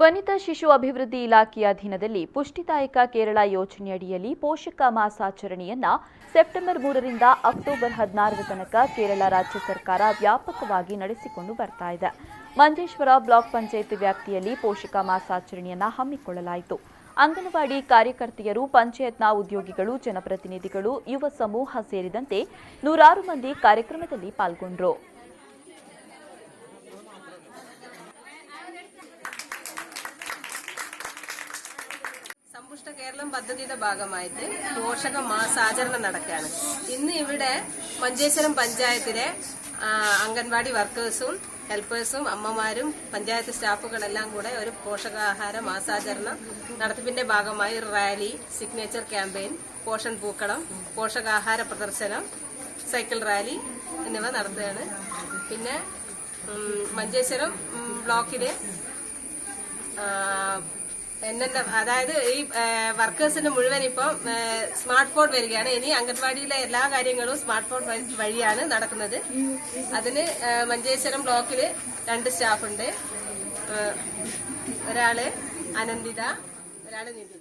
ವನಿತಾ ಶಿಶು ಅಭಿವೃದ್ಧಿ ಇಲಾಖೆಯ ಅಧೀನದಲ್ಲಿ ಪುಷ್ಟಿದಾಯಕ ಕೇರಳ ಯೋಜನೆಯಡಿಯಲ್ಲಿ ಪೋಷಕ ಮಾಸಾಚರಣೆಯನ್ನ ಸೆಪ್ಟೆಂಬರ್ 3 ರಿಂದ ಅಕ್ಟೋಬರ್ 16 ತನಕ ಕೇರಳ ರಾಜ್ಯ ಸರ್ಕಾರ ವ್ಯಾಪಕವಾಗಿ ನಡೆಸಿಕೊಂಡು ಬರ್ತಾ ಇದೆ. ಮಂಜೇಶ್ವರ ಬ್ಲಾಕ್ ಪಂಚಾಯತ್ ವ್ಯಾಪ್ತಿಯಲ್ಲಿ ಪೋಷಕ ಮಾಸಾಚರಣೆಯನ್ನ ಹಮ್ಮಿಕೊಳ್ಳಲಾಯಿತು. ಅಂಗನವಾಡಿ ಕಾರ್ಯಕರ್ತೆಯರು, ಪಂಚಾಯತ್ನ ಉದ್ಯೋಗಿಗಳು, ಜನಪ್ರತಿನಿಧಿಗಳು, ಯುವ ಸಮೂಹ ಸೇರಿದಂತೆ 106 ಮಂದಿ ಕಾರ್ಯಕ್ರಮದಲ್ಲಿ ಪಾಲ್ಗೊಂಡರು. സമ്പുഷ്ട കേരളം പദ്ധതിയുടെ ഭാഗമായിട്ട് പോഷക മാസാചരണം നടക്കുകയാണ്. ഇന്ന് ഇവിടെ മഞ്ചേശ്വരം പഞ്ചായത്തിലെ അംഗൻവാടി വർക്കേഴ്സും ഹെൽപ്പേഴ്സും അമ്മമാരും പഞ്ചായത്ത് സ്റ്റാഫുകളെല്ലാം കൂടെ ഒരു പോഷകാഹാര മാസാചരണം നടത്തിപ്പിന്റെ ഭാഗമായി റാലി, സിഗ്നേച്ചർ ക്യാമ്പയിൻ, പോഷൺ പൂക്കളം, പോഷകാഹാര പ്രദർശനം, സൈക്കിൾ റാലി എന്നിവ നടത്തുകയാണ്. പിന്നെ മഞ്ചേശ്വരം ബ്ലോക്കിലെ അതായത് ഈ വർക്കേഴ്സിന് മുഴുവൻ ഇപ്പം സ്മാർട്ട് ഫോൺ വരികയാണ്. ഇനി അംഗൻവാടിയിലെ എല്ലാ കാര്യങ്ങളും സ്മാർട്ട് ഫോൺ വഴിയാണ് നടക്കുന്നത്. അതിന് മഞ്ചേശ്വരം ബ്ലോക്കില് 2 സ്റ്റാഫുണ്ട്. ഒരാള് അനന്തിത, ഒരാള് നിതിൻ.